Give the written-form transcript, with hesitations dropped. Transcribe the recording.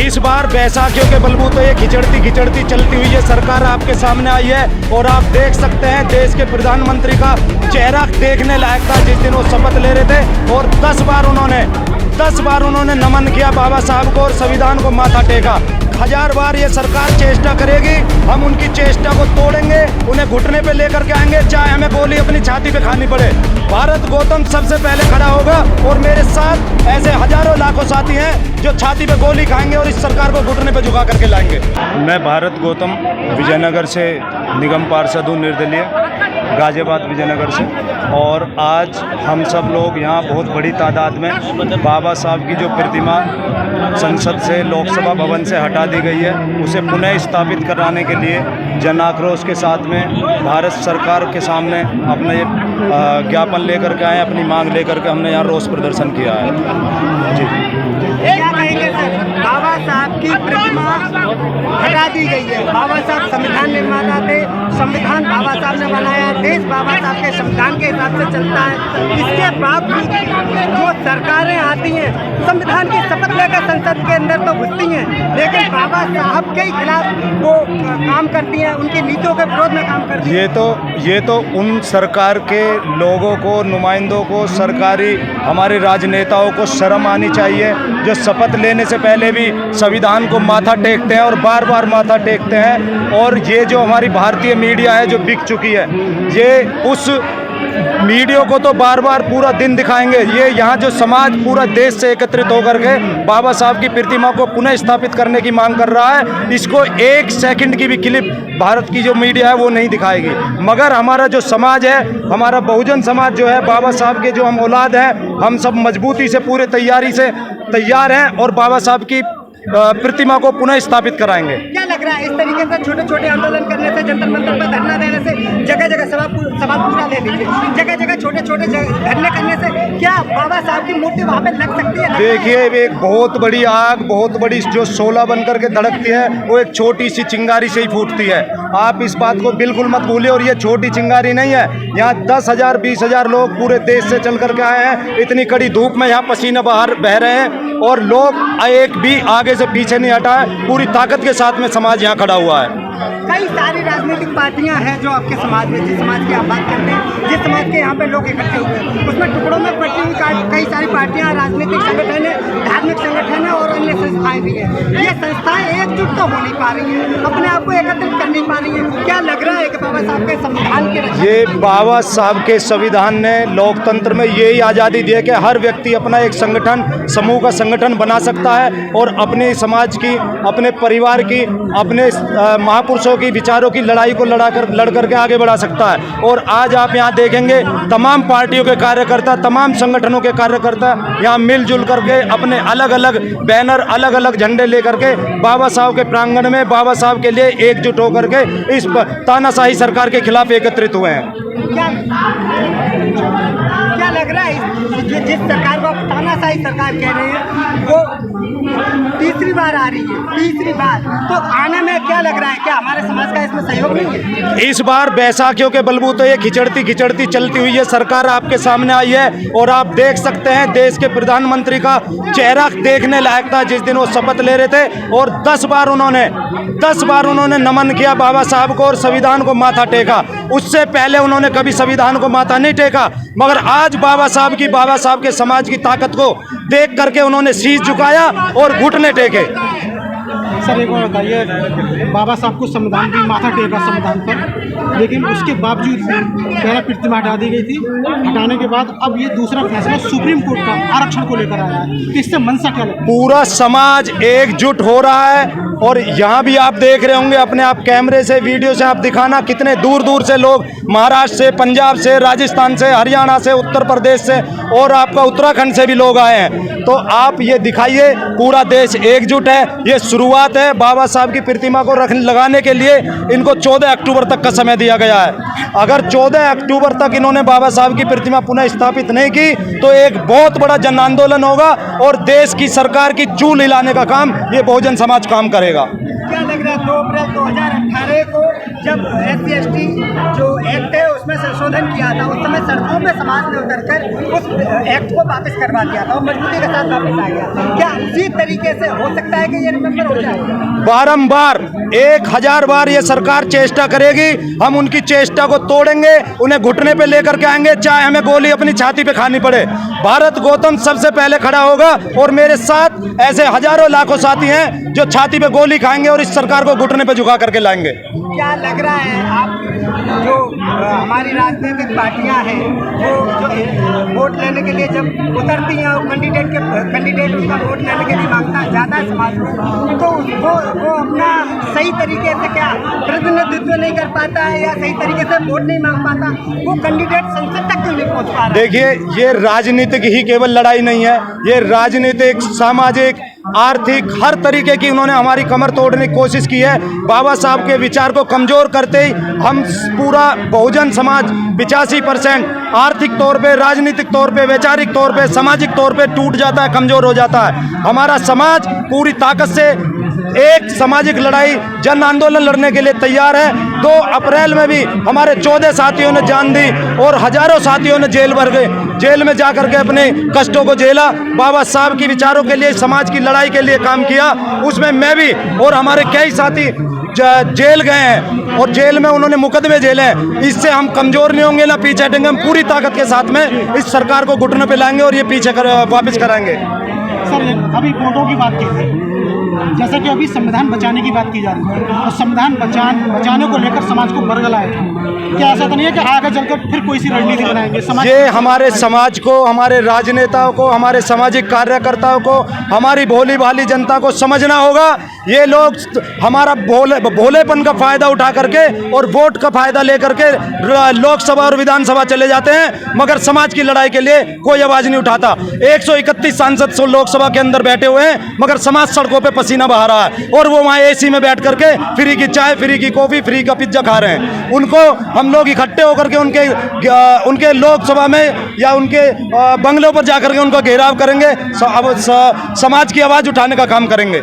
इस बार बैसाखियों के बलबूते ये खिचड़ती चलती हुई ये सरकार आपके सामने आई है और आप देख सकते हैं देश के प्रधानमंत्री का चेहरा देखने लायक था जिस दिन वो शपथ ले रहे थे और 10 बार उन्होंने नमन किया बाबा साहब को और संविधान को माथा टेका। 1000 बार ये सरकार चेष्टा करेगी, हम उनकी चेष्टा को तोड़ेंगे, उन्हें घुटने पे लेकर के आएंगे, चाहे हमें गोली अपनी छाती पे खानी पड़े। भारत गौतम सबसे पहले खड़ा होगा और मेरे साथ ऐसे हजारों लाखों साथी हैं जो छाती पे गोली खाएंगे और इस सरकार को घुटने पे झुका करके लाएंगे। मैं भारत गौतम विजयनगर से निगम पार्षद हूँ, निर्दलीय, गाजियाबाद विजयनगर से। और आज हम सब लोग यहाँ बहुत बड़ी तादाद में बाबा साहब की जो प्रतिमा संसद से, लोकसभा भवन से हटा दी गई है, उसे पुनः स्थापित कराने के लिए जन आक्रोश के साथ में भारत सरकार के सामने अपना ये ज्ञापन लेकर के आए, अपनी मांग लेकर के हमने यहाँ रोष प्रदर्शन किया है। जी क्या कहेंगे सर, बाबा साहब की प्रतिमा हटा दी गई है। बाबा साहब संविधान निर्माता थे, संविधान बाबा साहब ने बनाया, देश बाबा साहब के संविधान के हिसाब से चलता है। इसके बावजूद जो सरकारें आती हैं संविधान की शपथ लेकर संसद के अंदर तो घुसती हैं, लेकिन बाबा साहब के खिलाफ वो काम करती हैं, उनकी नीतियों के विरोध में काम करती हैं। ये तो उन सरकार के लोगों को, नुमाइंदों को, सरकारी हमारे राजनेताओं को शर्म आनी चाहिए जो शपथ लेने से पहले भी संविधान को माथा टेकते हैं और बार बार माथा टेकते हैं। और ये जो हमारी भारतीय मीडिया है जो बिक चुकी है, ये उस मीडिया को तो बार बार पूरा दिन दिखाएंगे। ये यहाँ जो समाज पूरा देश से एकत्रित होकर के बाबा साहब की प्रतिमा को पुनः स्थापित करने की मांग कर रहा है, इसको 1 सेकंड की भी क्लिप भारत की जो मीडिया है वो नहीं दिखाएगी। मगर हमारा जो समाज है, हमारा बहुजन समाज जो है, बाबा साहब के जो हम औलाद हैं, हम सब मजबूती से पूरे तैयारी से तैयार हैं और बाबा साहब की प्रतिमा को पुनः स्थापित कराएंगे। क्या लग रहा है इस तरीके से छोटे छोटे आंदोलन करने से, जंतर मंतर पर धरना देने से, जगह जगह सवाल पूरा ले लीजिए, जगह जगह छोटे छोटे धरने करने से क्या बाबा साहब की मूर्ति वहाँ पे लग सकती है? देखिए, एक बहुत बड़ी आग, बहुत बड़ी जो शोला बन करके धड़कती है, वो एक छोटी सी चिंगारी से ही फूटती है। आप इस बात को बिल्कुल मत भूलिए। और ये छोटी चिंगारी नहीं है, यहाँ 10,000 20,000 लोग पूरे देश से चल करके आए हैं। इतनी कड़ी धूप में यहाँ पसीना बाहर बह रहे हैं और लोग एक भी आगे से पीछे नहीं हटा है। पूरी ताकत के साथ में समाज यहाँ खड़ा हुआ है। कई सारी राजनीतिक पार्टियां हैं जो आपके समाज में, जिस समाज की आप बात करते हैं, जिस समाज के यहाँ पे लोग इकट्ठे हुए हैं, उसमें टुकड़ों में बटी हुई कई सारी पार्टियां, राजनीतिक संगठन है, धार्मिक संगठन है और अन्य संस्थाएं भी हैं। ये संस्थाएं एकजुट तो हो नहीं पा रही हैं, अपने आप को एकत्रित कर नहीं पा रही हैं। क्या लग रहा है कि बाबा साहब के संविधान के, ये बाबा साहब के संविधान ने लोकतंत्र में यही आज़ादी दी है कि हर व्यक्ति अपना एक संगठन, समूह का संगठन बना सकता है और अपने समाज की, अपने परिवार की, अपने महापुरुषों की विचारों की लड़ाई को लड़ करके आगे बढ़ा सकता है। और आज आप यहाँ देखेंगे तमाम पार्टियों के कार्यकर्ता, तमाम संगठनों के कार्यकर्ता यहाँ मिलजुल करके अपने अलग अलग बैनर, अलग अलग झंडे लेकर के बाबा साहब के प्रांगण में बाबा साहब के लिए एकजुट होकर के इस तानाशाही सरकार के खिलाफ एकत्रित हुए हैं। क्या लग रहा है जिस सरकार को आप तानाशाही सरकार कह रहे हैं वो तीसरी बार आ रही है, तीसरी बार, तो आने में क्या लग रहा है, क्या हमारे समाज का इसमें सहयोग नहीं है? इस बार बैसाखियों के बलबूते ये खिचड़ती चलती हुई ये सरकार आपके सामने आई है और आप देख सकते हैं देश के प्रधानमंत्री का चेहरा देखने लायक था जिस दिन वो शपथ ले रहे थे और 10 बार उन्होंने नमन किया बाबा साहब को और संविधान को माथा टेका। उससे पहले उन्होंने कभी संविधान को माथा नहीं टेका, मगर आज बाबा साहब के समाज की ताकत को देख करके उन्होंने शीश झुकाया और घुटने टेके। सर एक बार बताइए, बाबा साहब को संविधान भी माथा टेका संविधान पर, लेकिन उसके बावजूद पहले प्रतिमा हटा दी गई थी, हटाने के बाद अब ये दूसरा फैसला सुप्रीम कोर्ट का आरक्षण को लेकर आया है, तो इससे मंशा क्या लगता है? पूरा समाज एकजुट हो रहा है और यहाँ भी आप देख रहे होंगे अपने आप कैमरे से, वीडियो से आप दिखाना कितने दूर दूर से लोग, महाराष्ट्र से, पंजाब से, राजस्थान से, हरियाणा से, उत्तर प्रदेश से और आपका उत्तराखंड से भी लोग आए हैं। तो आप ये दिखाइए पूरा देश एकजुट है। ये शुरुआत है। बाबा साहब की प्रतिमा को लगाने के लिए इनको 14 अक्टूबर तक का समय दिया गया है। अगर 14 अक्टूबर तक इन्होंने बाबा साहब की प्रतिमा पुनः स्थापित नहीं की तो एक बहुत बड़ा जन आंदोलन होगा और देश की सरकार की चूल हिलाने का काम ये बहुजन समाज काम करेगा। क्या लग रहा है 2 अप्रैल 2018 को जब SC/ST जो एक्ट है उसमें संशोधन संशोधन किया था उस समय सड़कों में समाज ने उतरकर उस एक्ट को वापस करवा दिया था और मजबूती के साथ वापस आ गया। क्या उसी तरीके से हो सकता है कि ये रिमेंबर हो जाएगा? बारंबार 1000 बार ये सरकार चेष्टा करेगी, हम उनकी चेष्टा को तोड़ेंगे, उन्हें घुटने पे लेकर के आएंगे, चाहे हमें गोली अपनी छाती पे खानी पड़े। भारत गौतम सबसे पहले खड़ा होगा और मेरे साथ ऐसे हजारों लाखों साथी हैं जो छाती पे गोली खाएंगे और इस सरकार को घुटने पे झुका करके लाएंगे। क्या लग रहा है आप जो हमारी राजनीतिक पार्टियां हैं वो जो वोट लेने के लिए जब उतरती हैं और कैंडिडेट उनका वोट लेने के लिए मांगता है ज़्यादा समाज को, तो वो अपना सही तरीके से क्या प्रतिनिधित्व नहीं कर पाता है या सही तरीके से वोट नहीं मांग पाता, वो कैंडिडेट संसद तक क्यों नहीं पहुँच पा रहा? देखिए, ये राजनीतिक ही केवल लड़ाई नहीं है, ये राजनीतिक, सामाजिक, आर्थिक, हर तरीके की उन्होंने हमारी कमर तोड़ने की कोशिश की है। बाबा साहब के विचार को कमजोर करते ही हम पूरा बहुजन समाज 85% आर्थिक तौर पे, राजनीतिक तौर पे, वैचारिक तौर पे, सामाजिक तौर पे टूट जाता है, कमजोर हो जाता है। हमारा समाज पूरी ताकत से एक सामाजिक लड़ाई, जन आंदोलन लड़ने के लिए तैयार है। 2 अप्रैल में भी हमारे 14 साथियों ने जान दी और हजारों साथियों ने जेल भर गए, जेल में जाकर के अपने कष्टों को झेला, बाबा साहब के विचारों के लिए, समाज की लड़ाई के लिए काम किया। उसमें मैं भी और हमारे कई साथी जेल गए हैं और जेल में उन्होंने मुकदमे झेले हैं। इससे हम कमजोर नहीं होंगे, ना पीछे हटेंगे, हम पूरी ताकत के साथ में इस सरकार को घुटने पे लाएंगे और ये पीछे वापस कराएंगे। सर, अभी वोटों की बात की थी, जैसा कि अभी संविधान बचाने की बात की जा रही है और संविधान बचाने को लेकर समाज को बरगलाए, क्या ऐसा तो नहीं है कि आगे चलकर फिर कोई सी रणनीति बनाएंगे? ये हमारे समाज को, हमारे राजनेताओं को, हमारे सामाजिक कार्यकर्ताओं को, हमारी भोली भाली जनता को समझना होगा। ये लोग हमारा भोलेपन का फायदा उठा करके और वोट का फायदा लेकर के लोकसभा और विधानसभा चले जाते हैं, मगर समाज की लड़ाई के लिए कोई आवाज नहीं उठाता। 131 सांसद लोकसभा के अंदर बैठे हुए हैं, मगर समाज सड़कों पे पसीना बहा रहा है और वो वहाँ एसी में बैठ करके फ्री की चाय, फ्री की कॉफी, फ्री का पिज्जा खा रहे हैं। उनको हम लोग इकट्ठे होकर के उनके लोकसभा में या उनके बंगलों पर जाकर के उनका घेराव करेंगे, समाज की आवाज उठाने का काम करेंगे।